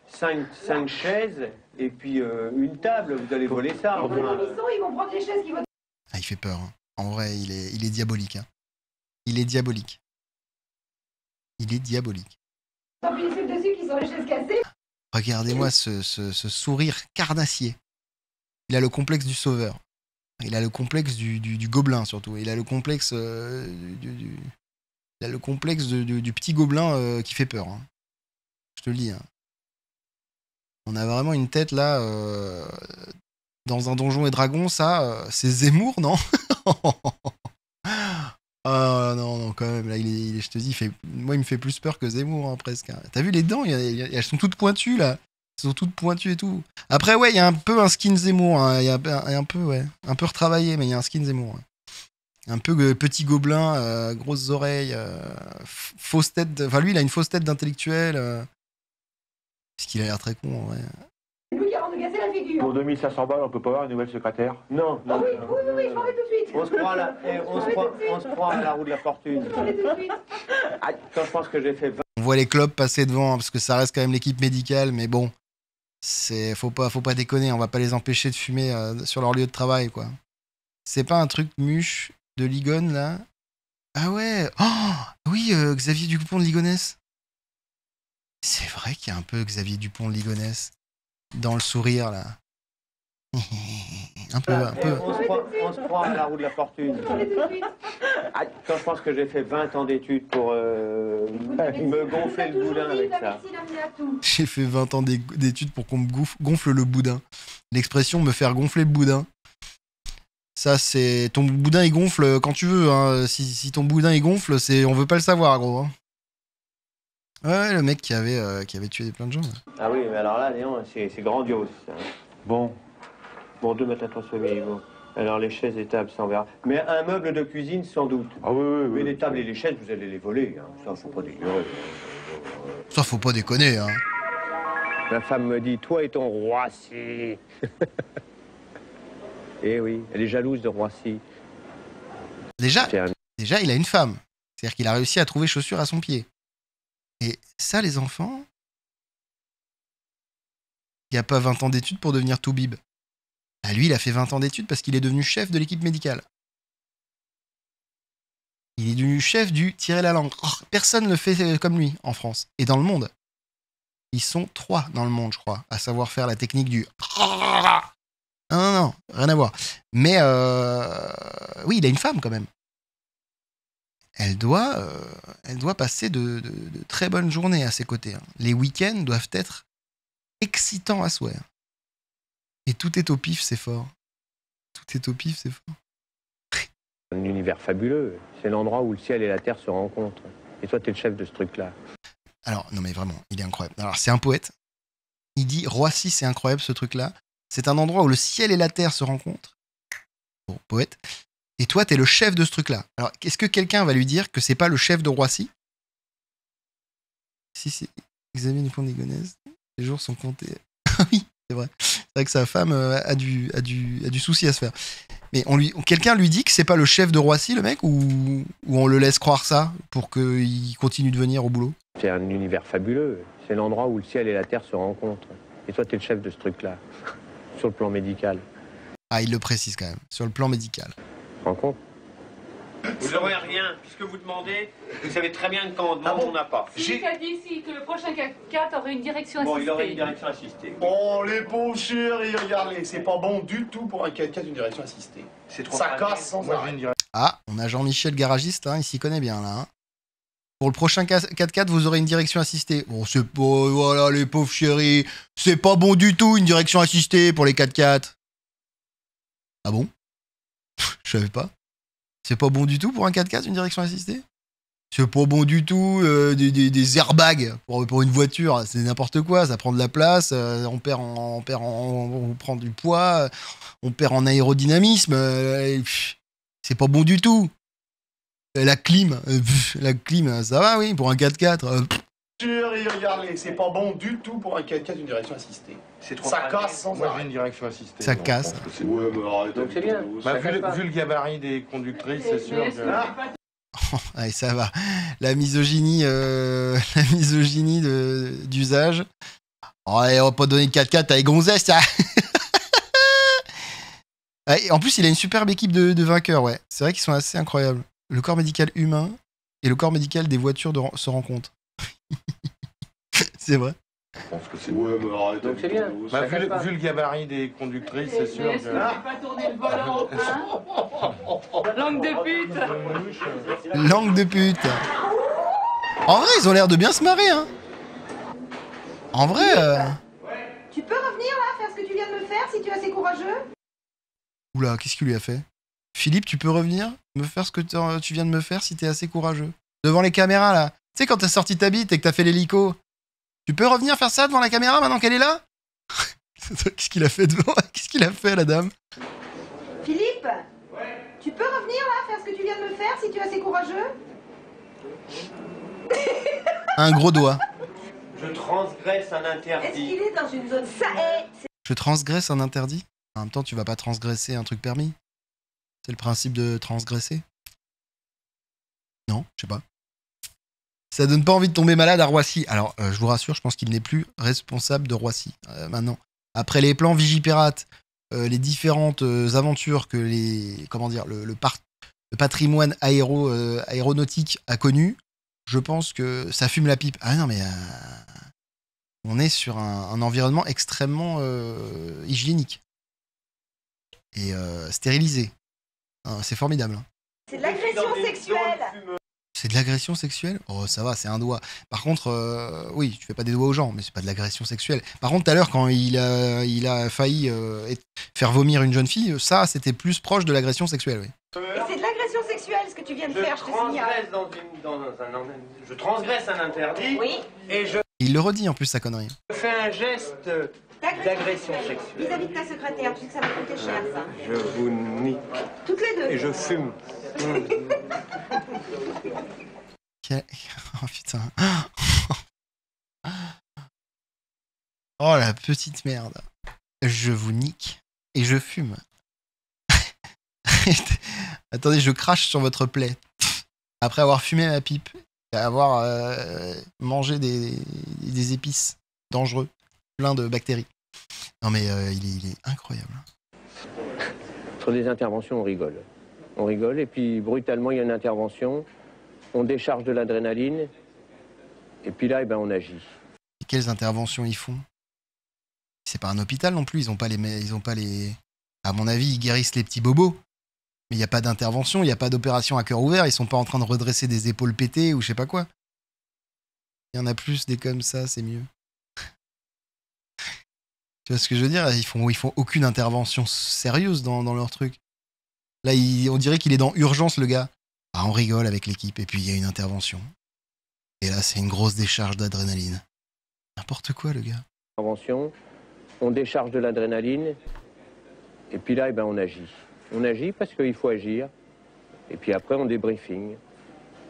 5 chaises et puis une table, vous allez voler ça. Ils vont prendre les chaises qui vont... Ah, il fait peur. Hein. En vrai, il est diabolique. Hein. Il est diabolique. Il est diabolique. Tant pis les fils dessus qui sont les chaises cassées. Regardez-moi ce sourire carnassier. Il a le complexe du sauveur. Il a le complexe du gobelin, surtout. Il a le complexe du petit gobelin qui fait peur. Hein. Je te le dis. Hein. On a vraiment une tête, là, dans un donjon et dragon, ça, c'est Zemmour, non? Ah non, quand même, là, je te dis, moi, il me fait plus peur que Zemmour, hein, presque. Hein. T'as vu les dents? Elles sont toutes pointues, là. Elles sont toutes pointues et tout. Après, ouais, il y a un peu un skin Zemmour. Hein. Il y a un peu, ouais. Un peu retravaillé, mais il y a un skin Zemmour. Ouais. Un peu petit gobelin, grosses oreilles, fausse tête. Enfin, lui, il a une fausse tête d'intellectuel. Parce qu'il a l'air très con, en vrai. C'est lui qui a rendu casser la figure. Pour 2500 balles, on peut pas avoir une nouvelle secrétaire? Non, Ah oui, je m'en vais tout de suite. On se croit à la roue de la fortune. Je m'en vais tout de suite. Quand je pense que j'ai fait 20... On voit les clubs passer devant, hein, parce que ça reste quand même l'équipe médicale, mais bon, faut pas déconner, on va pas les empêcher de fumer sur leur lieu de travail, quoi. C'est pas un truc muche de Ligone, là? Ah ouais, oh oui, Xavier Dupont de Ligonnès. C'est vrai qu'il y a un peu Xavier Dupont de Ligonnès dans le sourire, là. un peu. On se croit à la roue de la fortune. Je m'en vais tout de suite. Quand je pense que j'ai fait 20 ans d'études pour me gonfler le boudin avec ça. J'ai fait 20 ans d'études pour qu'on me gonfle le boudin. L'expression me faire gonfler le boudin. Ça, c'est... Ton boudin, il gonfle quand tu veux. Hein. Si ton boudin, il gonfle, on veut pas le savoir, gros. Hein. Ouais, le mec qui avait tué plein de gens. Là. Ah oui, mais alors là, c'est grandiose. Ça. Bon, 2 matins transformés. Bon. Alors les chaises et tables, ça on verra. Mais un meuble de cuisine, sans doute. Ah oui. Mais les tables et les chaises, vous allez les voler. Hein. Ça, faut pas dégueuler. Ça, faut pas déconner, hein. Ma femme me dit, toi et ton Roissy. Eh oui, elle est jalouse de Roissy. Déjà, il a une femme. C'est-à-dire qu'il a réussi à trouver chaussures à son pied. Et ça, les enfants, il n'y a pas 20 ans d'études pour devenir toubib. Ah, lui, il a fait 20 ans d'études parce qu'il est devenu chef de l'équipe médicale. Il est devenu chef du tirer la langue. Oh, personne ne le fait comme lui en France et dans le monde. Ils sont 3 dans le monde, je crois, à savoir faire la technique du... Non, rien à voir. Mais oui, il a une femme quand même. Elle doit passer de très bonnes journées à ses côtés. Hein. Les week-ends doivent être excitants à souhait. Et tout est au pif, c'est fort. Tout est au pif, c'est fort. Un univers fabuleux. C'est l'endroit où le ciel et la terre se rencontrent. Et toi, t'es le chef de ce truc-là. Alors, non mais vraiment, il est incroyable. Alors, c'est un poète. Il dit, Roissy, c'est incroyable ce truc-là. C'est un endroit où le ciel et la terre se rencontrent. Bon, poète. Et toi, t'es le chef de ce truc-là. Alors, est-ce que quelqu'un va lui dire que c'est pas le chef de Roissy? Si, c'est Xavier Dupont de Ligonnès. Les jours sont comptés. Ah oui, c'est vrai. C'est vrai que sa femme a du souci à se faire. Mais quelqu'un lui dit que c'est pas le chef de Roissy, le mec, ou on le laisse croire ça pour qu'il continue de venir au boulot? C'est un univers fabuleux. C'est l'endroit où le ciel et la terre se rencontrent. Et toi, t'es le chef de ce truc-là. Sur le plan médical. Ah, il le précise quand même. Sur le plan médical. Rencontre. Vous n'aurez rien. Puisque vous demandez, vous savez très bien que quand on demande, on n'a pas. Si tu as dit ici que le prochain 4x4 aurait une direction assistée. Bon, il aurait une direction assistée. Oh, les pauvres chéris, regardez, c'est pas bon du tout pour un 4x4 une direction assistée. C'est trop Ça fragile. casse sans Moi, j'ai arrêt. une direction. Ah, on a Jean-Michel garagiste, hein, il s'y connaît bien là. Hein. Pour le prochain 4x4, vous aurez une direction assistée. Bon, c'est pas... Voilà, les pauvres chéris. C'est pas bon du tout, une direction assistée pour les 4x4. Ah bon? Je savais pas. C'est pas bon du tout pour un 4x4, une direction assistée? C'est pas bon du tout, des airbags pour une voiture, c'est n'importe quoi, ça prend de la place, on prend du poids, on perd en aérodynamisme, c'est pas bon du tout. La clim, ça va, oui, pour un 4x4. Chéris, regardez, c'est pas bon du tout pour un 4x4 une direction assistée. C'est trop Ça fragile. casse sans Moi, j'ai arrêt. une direction assistée. Ça donc casse. je pense que c'est- Ouais, mais arrête. Donc c'est bien. Bah, Ça vu, casse pas. vu le gabarit des conductrices, c'est sûr que... Allez, ça va. La misogynie, d'usage. Oh, allez, on va pas donner 4x4 à les gonzesses, ça. Ouais, en plus, il a une superbe équipe de vainqueurs, ouais. C'est vrai qu'ils sont assez incroyables. Le corps médical humain et le corps médical des voitures se rencontrent. C'est vrai. Je pense que c'est... Ouais, mais arrête. Donc c'est bien. Bah, Ça vu, casse le, pas. vu le gabarit des conductrices, c'est sûr Est-ce que tu que... pas tourner le volant, hein? Langue de pute. Langue de pute. En vrai, ils ont l'air de bien se marrer, hein. En vrai, Tu peux revenir là, faire ce que tu viens de me faire si tu es assez courageux? Oula, qu'est-ce qu'il lui a fait? Philippe, tu peux revenir me faire ce que tu viens de me faire si t'es assez courageux. Devant les caméras, là. Tu sais, quand t'as sorti ta bite et que t'as fait l'hélico, tu peux revenir faire ça devant la caméra maintenant qu'elle est là? Qu'est-ce qu'il a fait devant? Qu'est-ce qu'il a fait, la dame? Philippe, tu peux revenir là, faire ce que tu viens de me faire si tu es assez courageux? Un gros doigt. Je transgresse un Est-ce interdit. qu'il est dans une zone ça est? Je transgresse un interdit? En même temps, tu vas pas transgresser un truc permis. C'est le principe de transgresser. Non, je sais pas. Ça donne pas envie de tomber malade à Roissy. Alors, je vous rassure, je pense qu'il n'est plus responsable de Roissy maintenant. Après les plans Vigipirate, les différentes aventures que le patrimoine aéronautique a connu, je pense que ça fume la pipe. Ah non, mais on est sur un environnement extrêmement hygiénique et stérilisé. Hein, c'est formidable. Hein. C'est de l'agression sexuelle. C'est de l'agression sexuelle? Oh, ça va, c'est un doigt. Par contre, oui, tu fais pas des doigts aux gens, mais c'est pas de l'agression sexuelle. Par contre, tout à l'heure, quand il a failli faire vomir une jeune fille, ça, c'était plus proche de l'agression sexuelle, oui. Et c'est de l'agression sexuelle ce que tu viens de faire, je te signale. Je transgresse un interdit. Oui. Et je Il le redit en plus, sa connerie. fais un geste d'agression sexuelle. Vis-à-vis de ta secrétaire, tu sais que ça va coûter cher ça. Je vous nique. Toutes les deux. Et je fume. Oh putain. Oh la petite merde. Je vous nique et je fume. Attendez, je crache sur votre plaie. Après avoir fumé ma pipe et avoir mangé des épices dangereux, plein de bactéries. Non mais il est incroyable. Sur des interventions, on rigole. On rigole et puis brutalement, il y a une intervention. On décharge de l'adrénaline. Et puis là, on agit. Et quelles interventions ils font? C'est pas un hôpital non plus, ils ont pas les... À mon avis, ils guérissent les petits bobos. Mais il n'y a pas d'intervention, il n'y a pas d'opération à cœur ouvert, ils sont pas en train de redresser des épaules pétées ou je sais pas quoi. Il y en a plus des comme ça, c'est mieux. Tu vois ce que je veux dire? Ils font aucune intervention sérieuse dans leur truc. Là, on dirait qu'il est dans urgence, le gars. Ah, on rigole avec l'équipe, et puis il y a une intervention. Et là, c'est une grosse décharge d'adrénaline. N'importe quoi, le gars. Intervention. On décharge de l'adrénaline. Et puis là, on agit. On agit parce qu'il faut agir. Et puis après, on débriefing.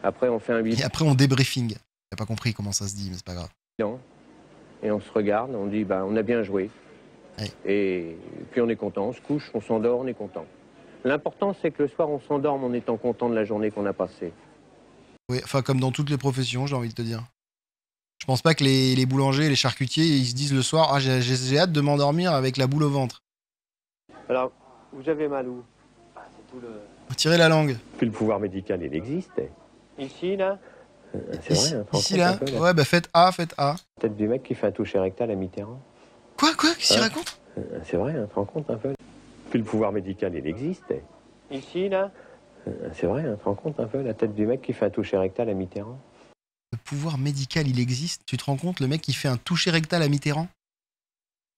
Après, on fait un Et après, on débriefing. J'ai pas compris comment ça se dit, mais c'est pas grave. bilan. Et on se regarde, on dit, on a bien joué. Ouais. Et puis on est content, on se couche, on s'endort, on est content. L'important, c'est que le soir, on s'endorme en étant content de la journée qu'on a passée. Oui, enfin, comme dans toutes les professions, j'ai envie de te dire. Je pense pas que les boulangers, les charcutiers, ils se disent le soir, ah, j'ai hâte de m'endormir avec la boule au ventre. Alors, vous avez mal où? C'est tout le... Tirer la langue. Puis le pouvoir médical, il existe. Ici, là. C'est Ici, vrai, hein, te rends ici compte là. un peu, la Ouais, bah faites A, faites A. tête du mec qui fait un toucher rectal à Mitterrand. Quoi qu'est-ce qu'il Hein raconte? C'est vrai, hein, te rends compte un peu. Puis le pouvoir médical, il existe. Ici, là. C'est vrai, hein, te rends compte un peu, la tête du mec qui fait un toucher rectal à Mitterrand. Le pouvoir médical, il existe. Tu te rends compte, le mec qui fait un toucher rectal à Mitterrand?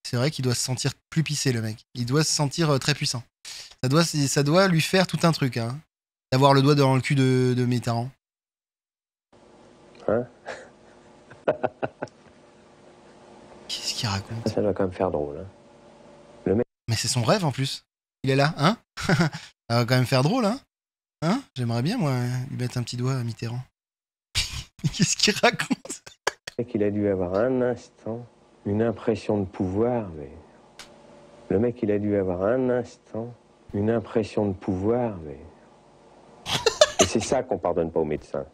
C'est vrai qu'il doit se sentir plus pissé, le mec. Il doit se sentir très puissant. Ça doit lui faire tout un truc, hein. D'avoir le doigt dans le cul de Mitterrand. Hein? Qu'est-ce qu'il raconte? Ça doit quand même faire drôle. Hein. Mais c'est son rêve en plus. Il est là, hein? Ça va quand même faire drôle, hein? Hein? J'aimerais bien, moi, lui mettre un petit doigt à Mitterrand. Qu'est-ce qu'il raconte? Le mec, il a dû avoir un instant une impression de pouvoir, mais. Le mec, il a dû avoir un instant une impression de pouvoir, mais. Et c'est ça qu'on pardonne pas aux médecins.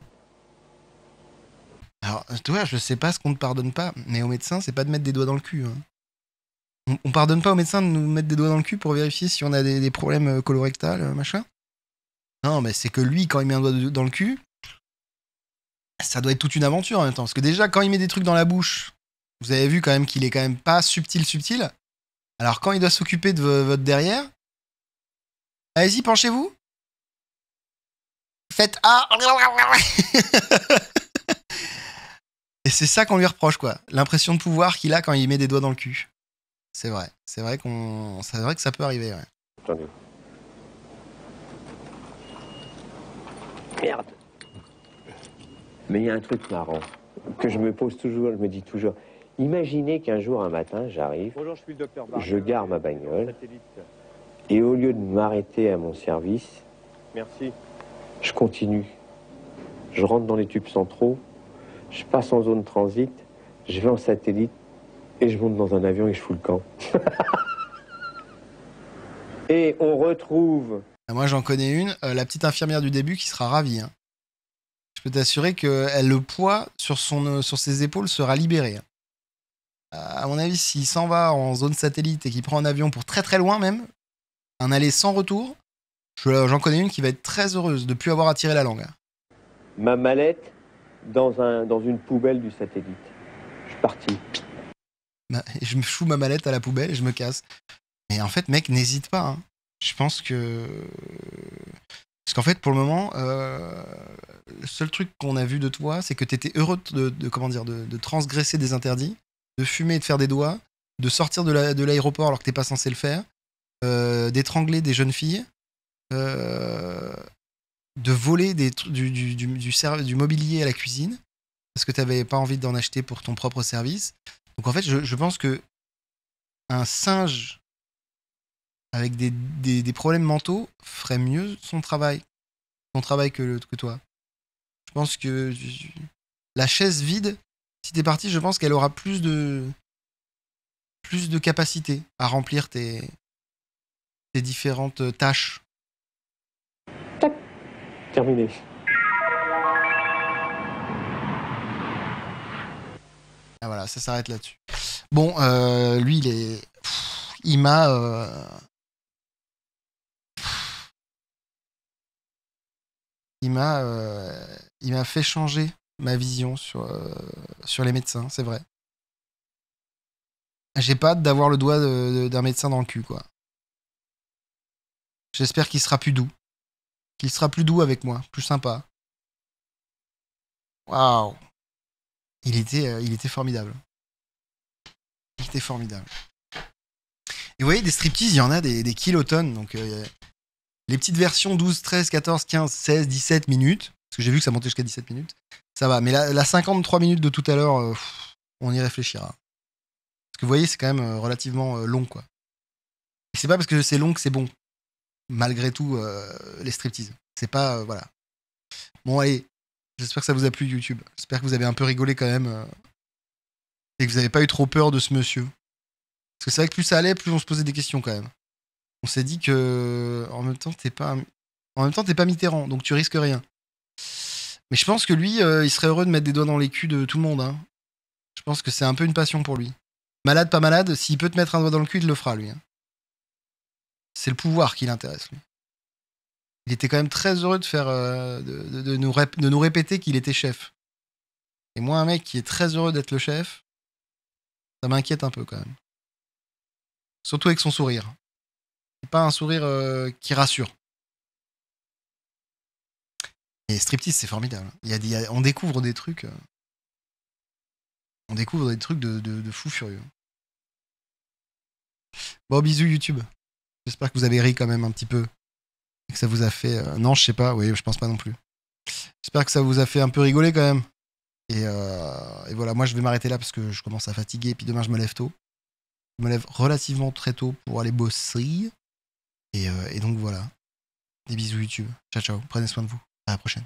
Alors, toi, je sais pas ce qu'on ne pardonne pas, mais aux médecins, c'est pas de mettre des doigts dans le cul. Hein. On pardonne pas aux médecins de nous mettre des doigts dans le cul pour vérifier si on a des problèmes colorectals, machin. Non, mais c'est que lui, quand il met un doigt dans le cul, ça doit être toute une aventure en même temps. Parce que déjà, quand il met des trucs dans la bouche, vous avez vu quand même qu'il est quand même pas subtil. Alors quand il doit s'occuper de votre derrière, allez-y, penchez-vous. Faites A. Et c'est ça qu'on lui reproche, quoi. L'impression de pouvoir qu'il a quand il met des doigts dans le cul. C'est vrai. C'est vrai que ça peut arriver, ouais. Attendez. Merde. Mais il y a un truc marrant que je me pose toujours, je me dis toujours. Imaginez qu'un jour, un matin, j'arrive, Bonjour, je suis le docteur Barbier. je gare ma bagnole, et au lieu de m'arrêter à mon service, Merci. je continue. Je rentre dans les tubes centraux, je passe en zone transit, je vais en satellite, et je monte dans un avion et je fous le camp. Et on retrouve... Moi, j'en connais une, la petite infirmière du début qui sera ravie. Hein. Je peux t'assurer que le poids sur ses épaules sera libéré. Hein. À mon avis, s'il s'en va en zone satellite et qu'il prend un avion pour très très loin même, un aller sans retour, j'en connais une qui va être très heureuse de ne plus avoir à tirer la langue. Hein. Ma mallette dans une poubelle du satellite. Je suis parti. Je me fous ma mallette à la poubelle et je me casse. Mais en fait, mec, n'hésite pas. Hein. Je pense que... Parce qu'en fait, pour le moment, le seul truc qu'on a vu de toi, c'est que t'étais heureux de transgresser des interdits, de fumer et de faire des doigts, de sortir de l'aéroport alors que t'es pas censé le faire, d'étrangler des jeunes filles, de voler du mobilier à la cuisine, parce que t'avais pas envie d'en acheter pour ton propre service. Donc en fait, je pense que un singe avec des problèmes mentaux ferait mieux son travail que toi. Je pense que la chaise vide, si t'es parti, je pense qu'elle aura plus de capacité à remplir tes différentes tâches. Tac. Terminé. Ah voilà, ça s'arrête là-dessus. Bon, lui, il m'a... Il m'a fait changer ma vision sur les médecins, c'est vrai. J'ai pas hâte d'avoir le doigt d'un médecin dans le cul, quoi. J'espère qu'il sera plus doux. Qu'il sera plus doux avec moi, plus sympa. Waouh. Il était formidable. Il était formidable. Et vous voyez, des striptease, il y en a des kilotonnes, donc... les petites versions 12, 13, 14, 15, 16, 17 minutes, parce que j'ai vu que ça montait jusqu'à 17 minutes, ça va. Mais la 53 minutes de tout à l'heure, on y réfléchira. Parce que vous voyez, c'est quand même relativement long, quoi. Et c'est pas parce que c'est long que c'est bon. Malgré tout, les striptease. C'est pas... voilà. Bon, allez. J'espère que ça vous a plu, YouTube. J'espère que vous avez un peu rigolé quand même. Et que vous n'avez pas eu trop peur de ce monsieur. Parce que c'est vrai que plus ça allait, plus on se posait des questions, quand même. On s'est dit que en même temps t'es pas Mitterrand, donc tu risques rien. Mais je pense que lui, il serait heureux de mettre des doigts dans les culs de tout le monde. Hein. Je pense que c'est un peu une passion pour lui. Malade, pas malade, s'il peut te mettre un doigt dans le cul, il le fera lui. Hein. C'est le pouvoir qui l'intéresse lui. Il était quand même très heureux de faire de nous répéter qu'il était chef. Et moi, un mec qui est très heureux d'être le chef, ça m'inquiète un peu quand même. Surtout avec son sourire. C'est pas un sourire qui rassure. Et striptease, c'est formidable. On découvre des trucs. On découvre des trucs de fou furieux. Bon, bisous YouTube. J'espère que vous avez ri quand même un petit peu. Et que ça vous a fait... Non, je sais pas. Oui, je pense pas non plus. J'espère que ça vous a fait un peu rigoler quand même. Et voilà, moi je vais m'arrêter là parce que je commence à fatiguer. Et puis demain, je me lève tôt. Je me lève relativement très tôt pour aller bosser. Et donc voilà. Des bisous YouTube. Ciao, ciao. Prenez soin de vous. À la prochaine.